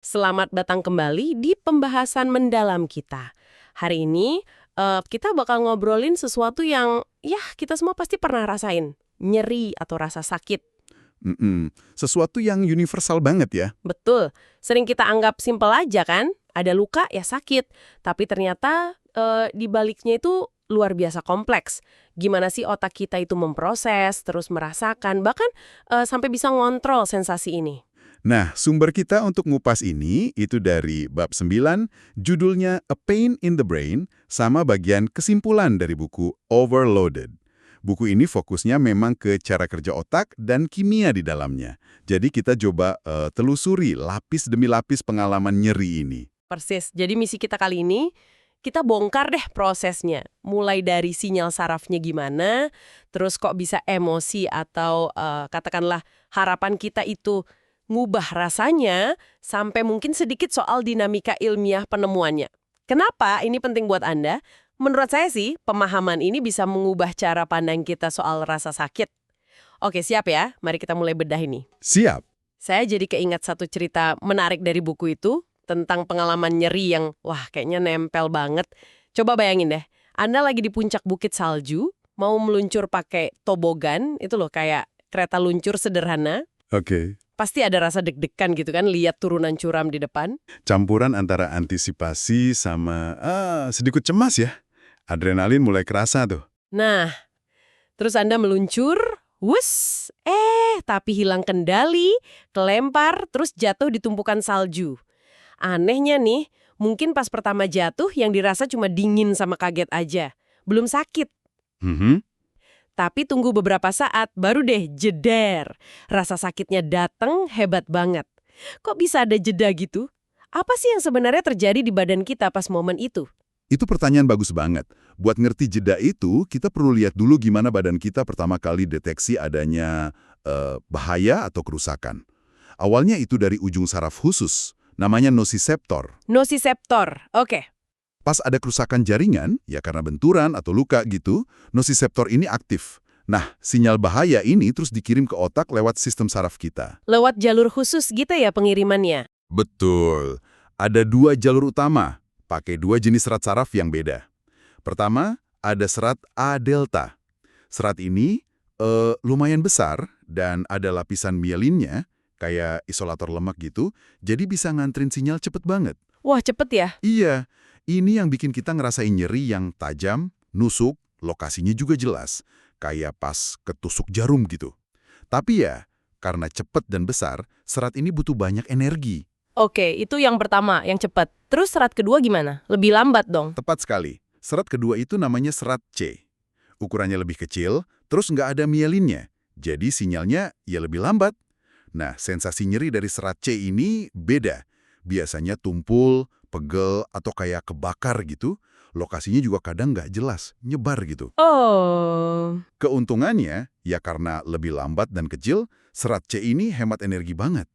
Selamat datang kembali di pembahasan mendalam kita. Hari ini kita bakal ngobrolin sesuatu yang ya kita semua pasti pernah rasain. Nyeri atau rasa sakit. Sesuatu yang universal banget ya. Betul, sering kita anggap simpel aja kan? Ada luka ya sakit. Tapi ternyata di baliknya itu luar biasa kompleks. Gimana sih otak kita itu memproses, terus merasakan, bahkan sampai bisa ngontrol sensasi ini. Nah, sumber kita untuk ngupas ini itu dari bab 9, judulnya A Pain in the Brain, sama bagian kesimpulan dari buku Overloaded. Buku ini fokusnya memang ke cara kerja otak dan kimia di dalamnya. Jadi kita coba telusuri lapis demi lapis pengalaman nyeri ini. Persis. Jadi misi kita kali ini, kita bongkar deh prosesnya. Mulai dari sinyal sarafnya gimana, terus kok bisa emosi atau katakanlah harapan kita itu ngubah rasanya, sampai mungkin sedikit soal dinamika ilmiah penemuannya. Kenapa ini penting buat Anda? Menurut saya sih, pemahaman ini bisa mengubah cara pandang kita soal rasa sakit. Oke, siap ya? Mari kita mulai bedah ini. Siap. Saya jadi keingat satu cerita menarik dari buku itu, tentang pengalaman nyeri yang, wah kayaknya nempel banget. Coba bayangin deh, Anda lagi di puncak bukit salju, mau meluncur pakai tobogan, itu loh kayak kereta luncur sederhana. Oke. Pasti ada rasa deg-degan gitu kan, lihat turunan curam di depan. Campuran antara antisipasi sama sedikit cemas ya. Adrenalin mulai kerasa tuh. Nah, terus Anda meluncur, wus, tapi hilang kendali, kelempar, terus jatuh di tumpukan salju. Anehnya nih, mungkin pas pertama jatuh yang dirasa cuma dingin sama kaget aja. Belum sakit. Tapi tunggu beberapa saat, baru deh jeder. Rasa sakitnya dateng hebat banget. Kok bisa ada jeda gitu? Apa sih yang sebenarnya terjadi di badan kita pas momen itu? Itu pertanyaan bagus banget. Buat ngerti jeda itu, kita perlu lihat dulu gimana badan kita pertama kali deteksi adanya bahaya atau kerusakan. Awalnya itu dari ujung saraf khusus, namanya nociceptor. Nociceptor, oke. Pas ada kerusakan jaringan, ya karena benturan atau luka gitu, nociceptor ini aktif. Nah, sinyal bahaya ini terus dikirim ke otak lewat sistem saraf kita. Lewat jalur khusus gitu ya pengirimannya? Betul. Ada dua jalur utama, pakai dua jenis serat saraf yang beda. Pertama, ada serat A-delta. Serat ini lumayan besar dan ada lapisan mielinnya, kayak isolator lemak gitu, jadi bisa ngantrin sinyal cepet banget. Wah, cepet ya? Iya, ini yang bikin kita ngerasain nyeri yang tajam, nusuk, lokasinya juga jelas, kayak pas ketusuk jarum gitu. Tapi ya, karena cepet dan besar, serat ini butuh banyak energi. Oke, itu yang pertama, yang cepet. Terus serat kedua gimana? Lebih lambat dong? Tepat sekali. Serat kedua itu namanya serat C. Ukurannya lebih kecil, terus nggak ada mielinnya. Jadi sinyalnya ya lebih lambat. Nah, sensasi nyeri dari serat C ini beda. Biasanya tumpul, pegel, atau kayak kebakar gitu. Lokasinya juga kadang nggak jelas, nyebar gitu. Oh, Keuntungannya, ya karena lebih lambat dan kecil, serat C ini hemat energi banget.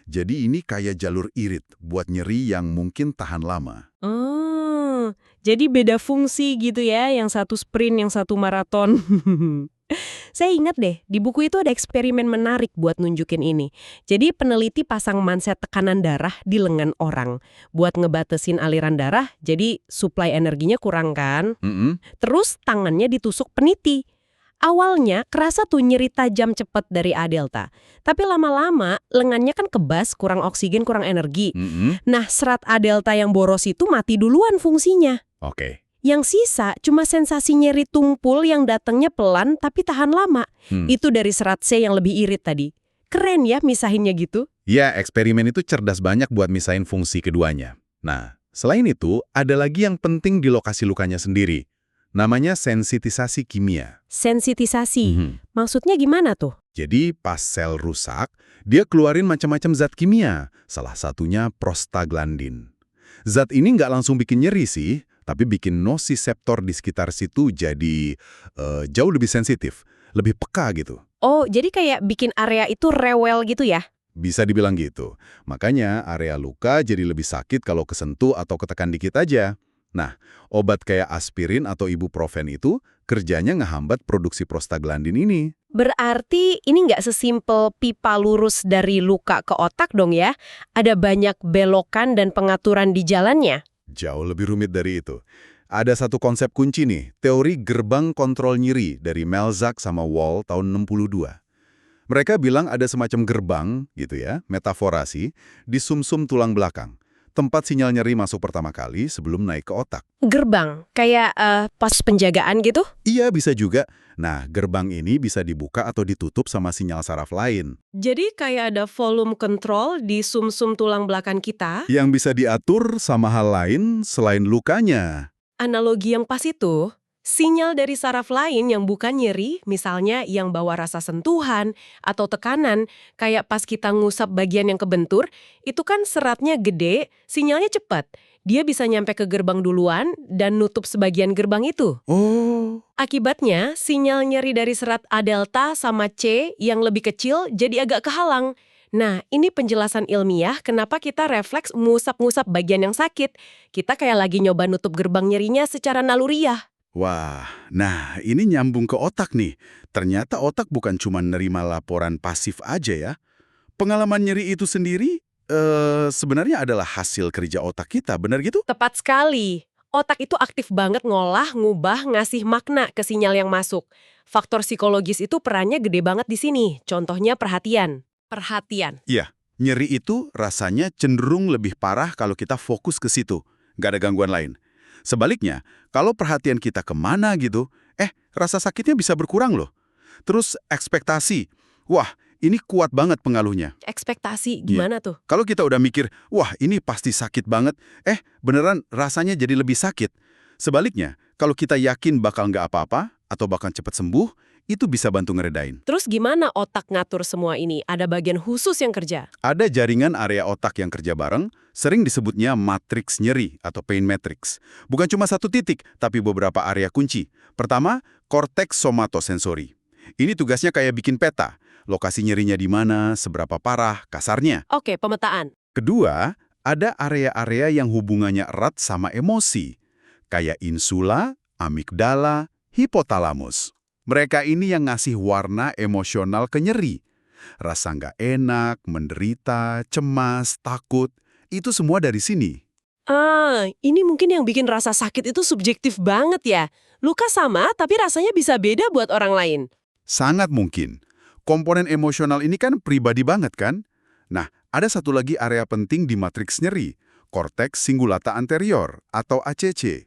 Jadi ini kayak jalur irit buat nyeri yang mungkin tahan lama. jadi beda fungsi gitu ya, yang satu sprint, yang satu maraton. Saya ingat deh, di buku itu ada eksperimen menarik buat nunjukin ini. Jadi peneliti pasang manset tekanan darah di lengan orang. Buat ngebatasin aliran darah, jadi suplai energinya kurang kan. Terus tangannya ditusuk peniti. Awalnya kerasa tuh nyeri tajam cepet dari A-delta. Tapi lama-lama lengannya kan kebas, kurang oksigen, kurang energi. Nah, serat A-delta yang boros itu mati duluan fungsinya. Oke. Yang sisa cuma sensasi nyeri tumpul yang datangnya pelan tapi tahan lama. Itu dari serat C yang lebih irit tadi. Keren ya misahinnya gitu. Ya, eksperimen itu cerdas banyak buat misahin fungsi keduanya. Nah, selain itu, ada lagi yang penting di lokasi lukanya sendiri. Namanya sensitisasi kimia. Sensitisasi. Maksudnya gimana tuh? Jadi pas sel rusak, dia keluarin macam-macam zat kimia, salah satunya prostaglandin. Zat ini nggak langsung bikin nyeri sih, tapi bikin nociceptor di sekitar situ jadi jauh lebih sensitif, lebih peka gitu. Oh, jadi kayak bikin area itu rewel gitu ya? Bisa dibilang gitu. Makanya area luka jadi lebih sakit kalau kesentuh atau ketekan dikit aja. Nah, obat kayak aspirin atau ibuprofen itu kerjanya ngehambat produksi prostaglandin ini. Berarti ini nggak sesimpel pipa lurus dari luka ke otak dong ya? Ada banyak belokan dan pengaturan di jalannya. Jauh lebih rumit dari itu. Ada satu konsep kunci nih, teori gerbang kontrol nyeri dari Melzack sama Wall tahun 62. Mereka bilang ada semacam gerbang, gitu ya, metaforasi, di sumsum tulang belakang. Tempat sinyal nyeri masuk pertama kali sebelum naik ke otak. Gerbang, kayak pos penjagaan gitu? Iya, bisa juga. Nah, gerbang ini bisa dibuka atau ditutup sama sinyal saraf lain. Jadi kayak ada volume control di sumsum tulang belakang kita. Yang bisa diatur sama hal lain selain lukanya. Analogi yang pas itu, sinyal dari saraf lain yang bukan nyeri, misalnya yang bawa rasa sentuhan atau tekanan, kayak pas kita ngusap bagian yang kebentur, itu kan seratnya gede, sinyalnya cepat. Dia bisa nyampe ke gerbang duluan dan nutup sebagian gerbang itu. Oh, Akibatnya, sinyal nyeri dari serat A delta sama C yang lebih kecil jadi agak kehalang. Nah, ini penjelasan ilmiah kenapa kita refleks ngusap-ngusap bagian yang sakit. Kita kayak lagi nyoba nutup gerbang nyerinya secara naluriah. wah. Nah, ini nyambung ke otak nih. Ternyata otak bukan cuma nerima laporan pasif aja ya. Pengalaman nyeri itu sendiri sebenarnya adalah hasil kerja otak kita, benar gitu? Tepat sekali. Otak itu aktif banget ngolah, ngubah, ngasih makna ke sinyal yang masuk. Faktor psikologis itu perannya gede banget di sini. Contohnya perhatian. Perhatian. Iya, nyeri itu rasanya cenderung lebih parah kalau kita fokus ke situ, nggak ada gangguan lain. Sebaliknya, kalau perhatian kita kemana gitu, rasa sakitnya bisa berkurang loh. Terus ekspektasi, wah ini kuat banget pengaruhnya. Ekspektasi, Iya. gimana tuh? Kalau kita udah mikir, wah ini pasti sakit banget, beneran rasanya jadi lebih sakit. Sebaliknya, kalau kita yakin bakal nggak apa-apa, atau bahkan cepat sembuh, itu bisa bantu ngeredain. Terus gimana otak ngatur semua ini? Ada bagian khusus yang kerja? Ada jaringan area otak yang kerja bareng, sering disebutnya matriks nyeri atau pain matrix. Bukan cuma satu titik, tapi beberapa area kunci. Pertama, korteks somatosensori. Ini tugasnya kayak bikin peta. Lokasi nyerinya di mana, seberapa parah, kasarnya. Oke, pemetaan. Kedua, ada area-area yang hubungannya erat sama emosi. Kayak insula, amigdala, hipotalamus. Mereka ini yang ngasih warna emosional ke nyeri. Rasa nggak enak, menderita, cemas, takut, itu semua dari sini. Ini mungkin yang bikin rasa sakit itu subjektif banget ya. Luka sama, tapi rasanya bisa beda buat orang lain. Sangat mungkin. Komponen emosional ini kan pribadi banget kan? Nah, ada satu lagi area penting di matriks nyeri, korteks cingulata anterior atau ACC.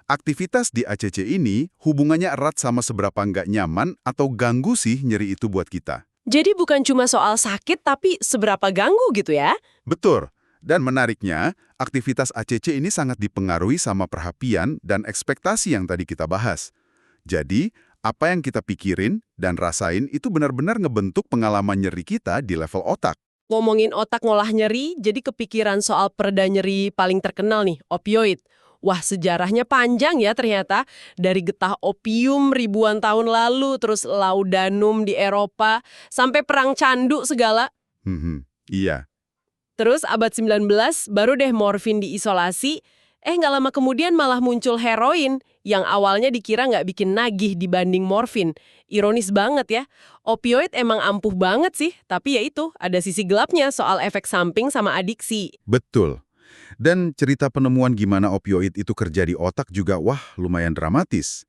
Aktivitas di ACC ini hubungannya erat sama seberapa nggak nyaman atau ganggu sih nyeri itu buat kita. Jadi bukan cuma soal sakit, tapi seberapa ganggu gitu ya? Betul. Dan menariknya, aktivitas ACC ini sangat dipengaruhi sama perhatian dan ekspektasi yang tadi kita bahas. Jadi, apa yang kita pikirin dan rasain itu benar-benar ngebentuk pengalaman nyeri kita di level otak. Ngomongin otak ngolah nyeri, jadi kepikiran soal pereda nyeri paling terkenal nih, opioid. Wah, sejarahnya panjang ya ternyata. Dari getah opium ribuan tahun lalu, terus laudanum di Eropa, sampai perang candu segala. Iya. Terus abad 19 baru deh morfin diisolasi. Nggak lama kemudian malah muncul heroin yang awalnya dikira nggak bikin nagih dibanding morfin. Ironis banget ya. Opioid emang ampuh banget sih, tapi ya itu, ada sisi gelapnya soal efek samping sama adiksi. Betul. Dan cerita penemuan gimana opioid itu kerja di otak juga lumayan dramatis.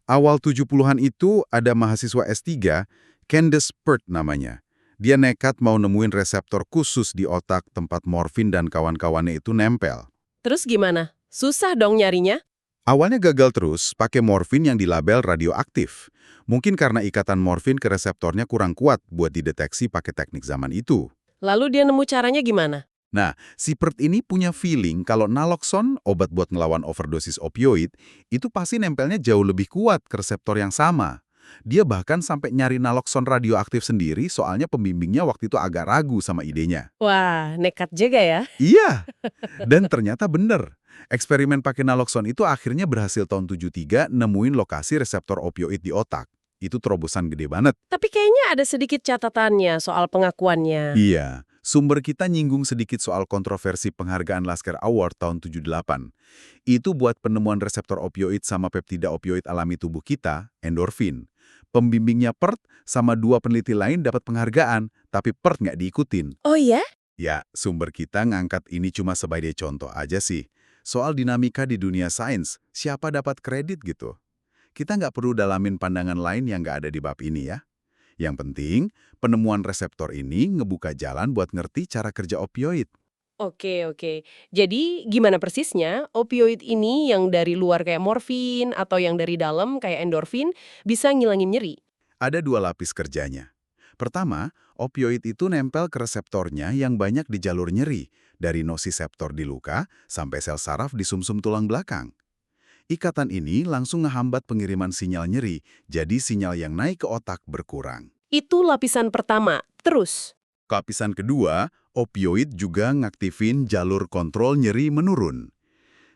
Awal 70-an itu ada mahasiswa S3, Candace Pert namanya. Dia nekat mau nemuin reseptor khusus di otak tempat morfin dan kawan-kawannya itu nempel. Terus gimana? Susah dong nyarinya? Awalnya gagal terus pakai morfin yang dilabel radioaktif. Mungkin karena ikatan morfin ke reseptornya kurang kuat buat dideteksi pakai teknik zaman itu. Lalu dia nemu caranya gimana? Nah, si Pert ini punya feeling kalau naloxone, obat buat ngelawan overdosis opioid, itu pasti nempelnya jauh lebih kuat ke reseptor yang sama. Dia bahkan sampai nyari naloxone radioaktif sendiri soalnya pembimbingnya waktu itu agak ragu sama idenya. Wah, nekat juga ya. Iya, dan ternyata bener. Eksperimen pakai naloxone itu akhirnya berhasil tahun 73 nemuin lokasi reseptor opioid di otak. Itu terobosan gede banget. Tapi kayaknya ada sedikit catatannya soal pengakuannya. Iya. Sumber kita nyinggung sedikit soal kontroversi penghargaan Lasker Award tahun 78. Itu buat penemuan reseptor opioid sama peptida opioid alami tubuh kita, endorfin. Pembimbingnya PERT sama 2 peneliti lain dapat penghargaan, tapi PERT nggak diikutin. Oh ya? Ya, sumber kita ngangkat ini cuma sebagai contoh aja sih. Soal dinamika di dunia sains, siapa dapat kredit gitu? Kita nggak perlu dalamin pandangan lain yang nggak ada di bab ini ya. Yang penting, penemuan reseptor ini ngebuka jalan buat ngerti cara kerja opioid. Oke, oke. Jadi gimana persisnya opioid ini yang dari luar kayak morfin atau yang dari dalam kayak endorfin bisa ngilangin nyeri? Ada 2 lapis kerjanya. Pertama, opioid itu nempel ke reseptornya yang banyak di jalur nyeri, dari nosiseptor di luka sampai sel saraf di sumsum tulang belakang. Ikatan ini langsung ngehambat pengiriman sinyal nyeri, jadi sinyal yang naik ke otak berkurang. Itu lapisan pertama. Terus? Lapisan kedua, opioid juga ngaktifin jalur kontrol nyeri menurun.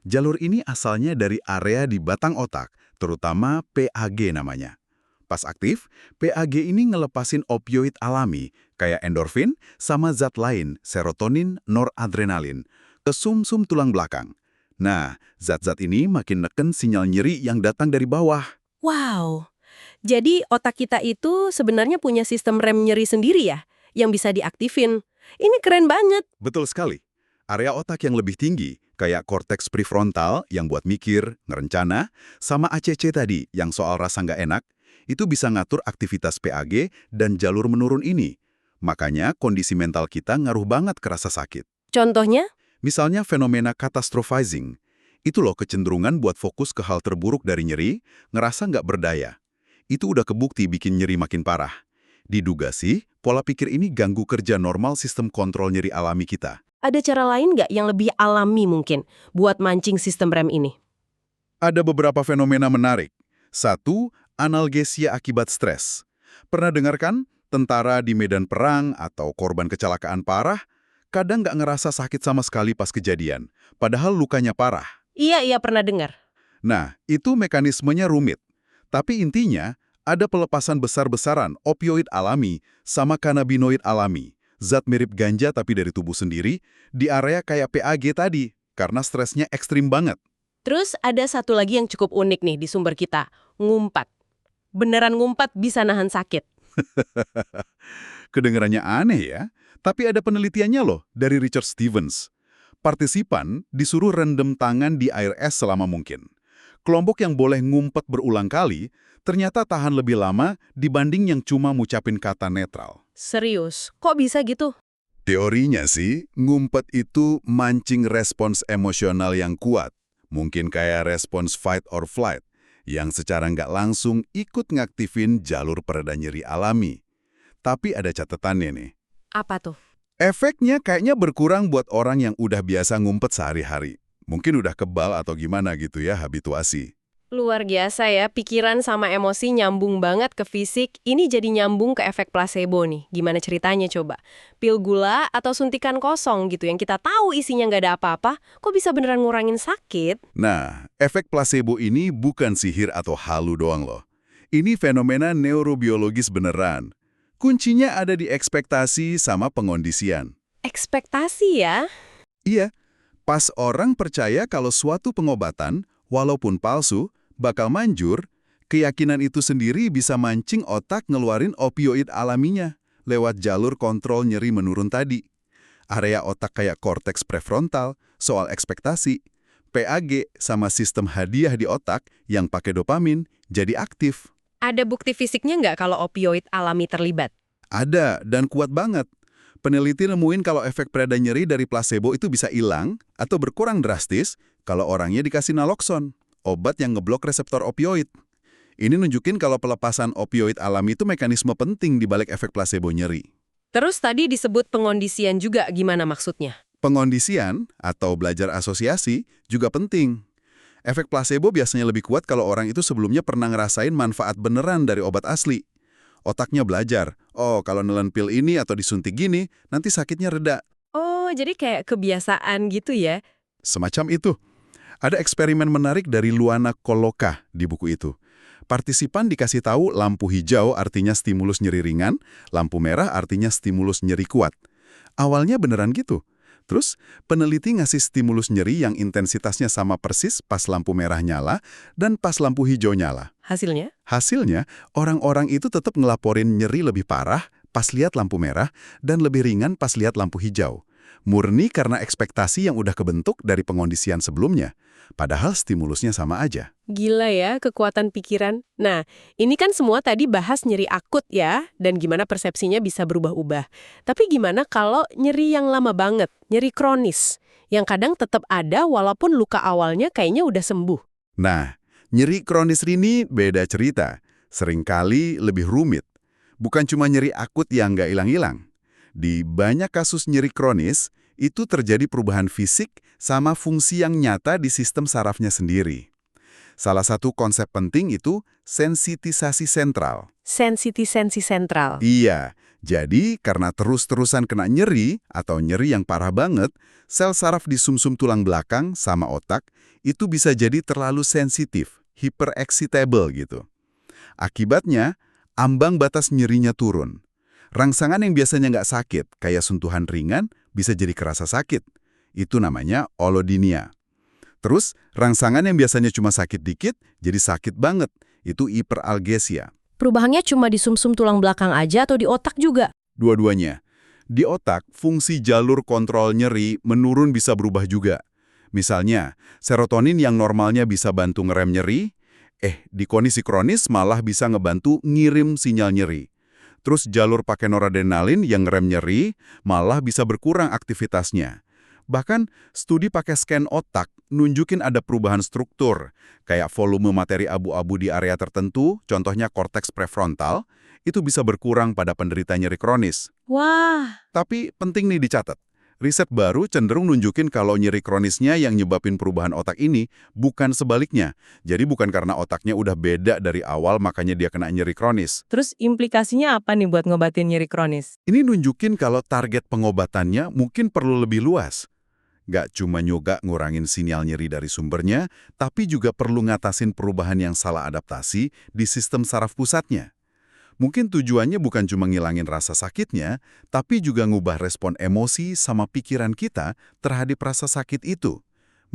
Jalur ini asalnya dari area di batang otak, terutama PAG namanya. Pas aktif, PAG ini ngelepasin opioid alami, kayak endorfin, sama zat lain, serotonin, noradrenalin, ke sumsum tulang belakang. Nah, zat-zat ini makin neken sinyal nyeri yang datang dari bawah. Wow. Jadi otak kita itu sebenarnya punya sistem rem nyeri sendiri ya, yang bisa diaktifin. Ini keren banget. Betul sekali. Area otak yang lebih tinggi, kayak korteks prefrontal yang buat mikir, ngerencana, sama ACC tadi yang soal rasa nggak enak, itu bisa ngatur aktivitas PAG dan jalur menurun ini. Makanya kondisi mental kita ngaruh banget ke rasa sakit. Contohnya? Misalnya fenomena catastrophizing. Itu loh kecenderungan buat fokus ke hal terburuk dari nyeri, ngerasa nggak berdaya. Itu udah kebukti bikin nyeri makin parah. Diduga sih, pola pikir ini ganggu kerja normal sistem kontrol nyeri alami kita. Ada cara lain nggak yang lebih alami mungkin buat mancing sistem rem ini? Ada beberapa fenomena menarik. 1. Analgesia akibat stres. Pernah dengarkan? Tentara di medan perang atau korban kecelakaan parah, kadang nggak ngerasa sakit sama sekali pas kejadian, padahal lukanya parah. Iya, pernah dengar. Nah, itu mekanismenya rumit. Tapi intinya, ada pelepasan besar-besaran opioid alami sama kanabinoid alami, zat mirip ganja tapi dari tubuh sendiri, di area kayak PAG tadi, karena stresnya ekstrim banget. Terus ada satu lagi yang cukup unik nih di sumber kita, ngumpat. Beneran ngumpat bisa nahan sakit. Kedengarannya aneh ya, tapi ada penelitiannya loh dari Richard Stevens. Partisipan disuruh rendam tangan di air es selama mungkin. Kelompok yang boleh ngumpet berulang kali ternyata tahan lebih lama dibanding yang cuma ngucapin kata netral. Serius, kok bisa gitu? Teorinya sih, ngumpet itu mancing respons emosional yang kuat. Mungkin kayak respons fight or flight, yang secara nggak langsung ikut ngaktifin jalur pereda nyeri alami. Tapi ada catatannya nih. Apa tuh? Efeknya kayaknya berkurang buat orang yang udah biasa ngumpet sehari-hari. Mungkin udah kebal atau gimana gitu ya, habituasi. Luar biasa ya, pikiran sama emosi nyambung banget ke fisik, ini jadi nyambung ke efek placebo nih. Gimana ceritanya coba? Pil gula atau suntikan kosong gitu yang kita tahu isinya nggak ada apa-apa, kok bisa beneran ngurangin sakit? Nah, efek placebo ini bukan sihir atau halu doang loh. Ini fenomena neurobiologis beneran. Kuncinya ada di ekspektasi sama pengondisian. Ekspektasi ya? Iya, pas orang percaya kalau suatu pengobatan, walaupun palsu, bakal manjur, keyakinan itu sendiri bisa mancing otak ngeluarin opioid alaminya lewat jalur kontrol nyeri menurun tadi. Area otak kayak korteks prefrontal, soal ekspektasi, PAG sama sistem hadiah di otak yang pakai dopamin jadi aktif. Ada bukti fisiknya nggak kalau opioid alami terlibat? Ada, dan kuat banget. Peneliti nemuin kalau efek pereda nyeri dari placebo itu bisa hilang atau berkurang drastis kalau orangnya dikasih naloxon, obat yang ngeblok reseptor opioid. Ini nunjukin kalau pelepasan opioid alami itu mekanisme penting di balik efek placebo nyeri. Terus tadi disebut pengondisian juga, gimana maksudnya? Pengondisian atau belajar asosiasi juga penting. Efek placebo biasanya lebih kuat kalau orang itu sebelumnya pernah ngerasain manfaat beneran dari obat asli. Otaknya belajar, oh kalau nelen pil ini atau disuntik gini, nanti sakitnya reda. Oh, jadi kayak kebiasaan gitu ya? Semacam itu. Ada eksperimen menarik dari Luana Koloka di buku itu. Partisipan dikasih tahu lampu hijau artinya stimulus nyeri ringan, lampu merah artinya stimulus nyeri kuat. Awalnya beneran gitu. Terus, peneliti ngasih stimulus nyeri yang intensitasnya sama persis pas lampu merah nyala dan pas lampu hijau nyala. Hasilnya? Hasilnya, orang-orang itu tetap ngelaporin nyeri lebih parah pas lihat lampu merah dan lebih ringan pas lihat lampu hijau. Murni karena ekspektasi yang udah kebentuk dari pengondisian sebelumnya. Padahal stimulusnya sama aja. Gila ya, kekuatan pikiran. Nah, ini kan semua tadi bahas nyeri akut ya, dan gimana persepsinya bisa berubah-ubah. Tapi gimana kalau nyeri yang lama banget, nyeri kronis, yang kadang tetap ada walaupun luka awalnya kayaknya udah sembuh? Nah, nyeri kronis ini beda cerita. Seringkali lebih rumit. Bukan cuma nyeri akut yang nggak hilang-hilang. Di banyak kasus nyeri kronis, itu terjadi perubahan fisik sama fungsi yang nyata di sistem sarafnya sendiri. Salah satu konsep penting itu sensitisasi sentral. Sensitisasi sentral. Iya, jadi karena terus-terusan kena nyeri atau nyeri yang parah banget, sel saraf di sumsum tulang belakang sama otak itu bisa jadi terlalu sensitif, hyperexcitable gitu. Akibatnya, ambang batas nyerinya turun. Rangsangan yang biasanya nggak sakit, kayak sentuhan ringan, bisa jadi kerasa sakit. Itu namanya olodynia. Terus, rangsangan yang biasanya cuma sakit dikit, jadi sakit banget. Itu hiperalgesia. Perubahannya cuma di sumsum tulang belakang aja atau di otak juga? Dua-duanya. Di otak, fungsi jalur kontrol nyeri menurun bisa berubah juga. Misalnya, serotonin yang normalnya bisa bantu ngerem nyeri, di kondisi kronis malah bisa ngebantu ngirim sinyal nyeri. Terus jalur pakai noradrenalin yang ngerem nyeri malah bisa berkurang aktivitasnya. Bahkan, studi pakai scan otak nunjukin ada perubahan struktur, kayak volume materi abu-abu di area tertentu, contohnya korteks prefrontal, itu bisa berkurang pada penderita nyeri kronis. Wah, Tapi penting nih dicatat, riset baru cenderung nunjukin kalau nyeri kronisnya yang nyebabin perubahan otak ini bukan sebaliknya. Jadi bukan karena otaknya udah beda dari awal makanya dia kena nyeri kronis. terus implikasinya apa nih buat ngobatin nyeri kronis? Ini nunjukin kalau target pengobatannya mungkin perlu lebih luas. Nggak cuma nyoga ngurangin sinyal nyeri dari sumbernya, tapi juga perlu ngatasin perubahan yang salah adaptasi di sistem saraf pusatnya. Mungkin tujuannya bukan cuma ngilangin rasa sakitnya, tapi juga ngubah respon emosi sama pikiran kita terhadap rasa sakit itu.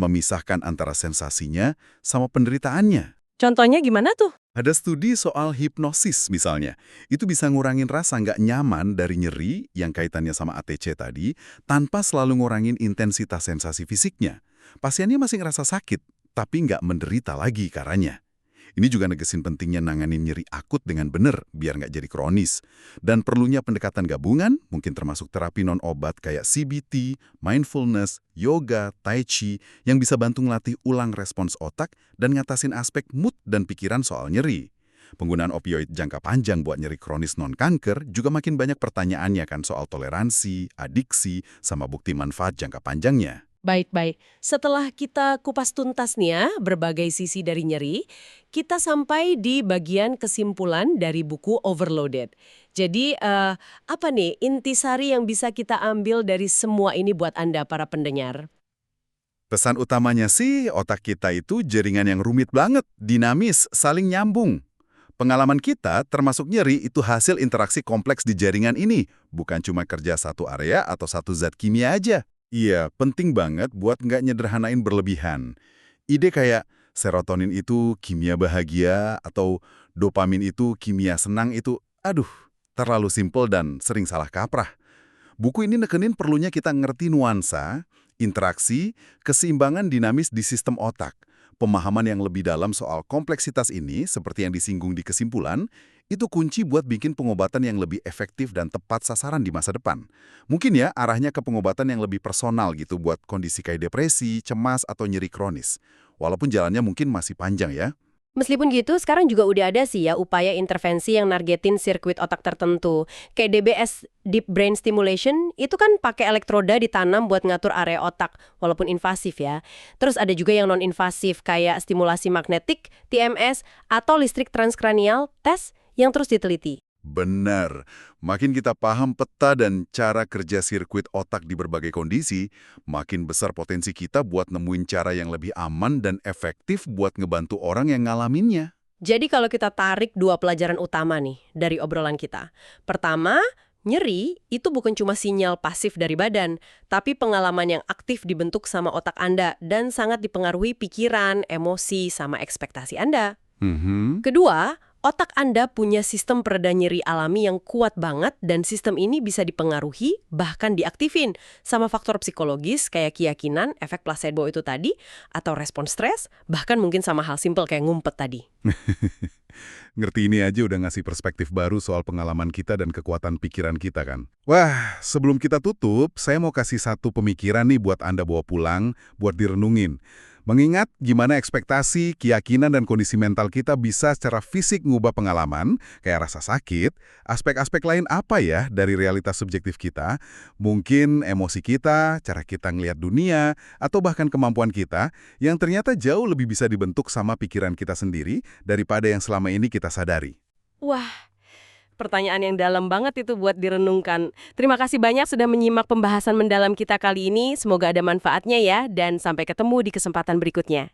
Memisahkan antara sensasinya sama penderitaannya. Contohnya gimana tuh? Ada studi soal hipnosis misalnya. Itu bisa ngurangin rasa nggak nyaman dari nyeri yang kaitannya sama ATC tadi, tanpa selalu ngurangin intensitas sensasi fisiknya. Pasiennya masih ngerasa sakit, tapi nggak menderita lagi karanya. Ini juga negesin pentingnya nanganin nyeri akut dengan benar, biar nggak jadi kronis. Dan perlunya pendekatan gabungan, mungkin termasuk terapi non-obat kayak CBT, mindfulness, yoga, tai chi, yang bisa bantu ngelatih ulang respons otak dan ngatasin aspek mood dan pikiran soal nyeri. Penggunaan opioid jangka panjang buat nyeri kronis non-kanker juga makin banyak pertanyaannya kan soal toleransi, adiksi, sama bukti manfaat jangka panjangnya. Baik-baik. Setelah kita kupas tuntas nih ya, berbagai sisi dari nyeri, kita sampai di bagian kesimpulan dari buku Overloaded. Jadi, apa nih intisari yang bisa kita ambil dari semua ini buat Anda, para pendengar? Pesan utamanya sih, otak kita itu jaringan yang rumit banget, dinamis, saling nyambung. Pengalaman kita, termasuk nyeri, itu hasil interaksi kompleks di jaringan ini, bukan cuma kerja satu area atau satu zat kimia aja. Iya, penting banget buat nggak nyederhanain berlebihan. Ide kayak serotonin itu kimia bahagia atau dopamin itu kimia senang itu, terlalu simpel dan sering salah kaprah. Buku ini nekenin perlunya kita ngerti nuansa, interaksi, keseimbangan dinamis di sistem otak. Pemahaman yang lebih dalam soal kompleksitas ini, seperti yang disinggung di kesimpulan, itu kunci buat bikin pengobatan yang lebih efektif dan tepat sasaran di masa depan. Mungkin ya arahnya ke pengobatan yang lebih personal gitu buat kondisi kayak depresi, cemas, atau nyeri kronis. Walaupun jalannya mungkin masih panjang ya. Meskipun gitu, sekarang juga udah ada sih ya upaya intervensi yang nargetin sirkuit otak tertentu. Kayak DBS, Deep Brain Stimulation, itu kan pakai elektroda ditanam buat ngatur area otak, walaupun invasif ya. Terus ada juga yang non-invasif, kayak stimulasi magnetik, TMS, atau listrik transkranial, TES, yang terus diteliti. Benar. Makin kita paham peta dan cara kerja sirkuit otak di berbagai kondisi, makin besar potensi kita buat nemuin cara yang lebih aman dan efektif buat ngebantu orang yang ngalaminnya. Jadi kalau kita tarik dua pelajaran utama nih dari obrolan kita. Pertama, Nyeri itu bukan cuma sinyal pasif dari badan, tapi pengalaman yang aktif dibentuk sama otak Anda dan sangat dipengaruhi pikiran, emosi, sama ekspektasi Anda. Mhm. Kedua, otak Anda punya sistem pereda nyeri alami yang kuat banget dan sistem ini bisa dipengaruhi, bahkan diaktifin sama faktor psikologis kayak keyakinan, efek placebo itu tadi, atau respon stres, bahkan mungkin sama hal simpel kayak ngumpet tadi. Ngerti ini aja udah ngasih perspektif baru soal pengalaman kita dan kekuatan pikiran kita kan. Wah, sebelum kita tutup, saya mau kasih satu pemikiran nih buat Anda bawa pulang, buat direnungin. Mengingat gimana ekspektasi, keyakinan, dan kondisi mental kita bisa secara fisik ngubah pengalaman, kayak rasa sakit, aspek-aspek lain apa ya dari realitas subjektif kita? Mungkin emosi kita, cara kita ngelihat dunia, atau bahkan kemampuan kita, yang ternyata jauh lebih bisa dibentuk sama pikiran kita sendiri daripada yang selama ini kita sadari. Wah, pertanyaan yang dalam banget itu buat direnungkan. Terima kasih banyak sudah menyimak pembahasan mendalam kita kali ini. Semoga ada manfaatnya ya, dan sampai ketemu di kesempatan berikutnya.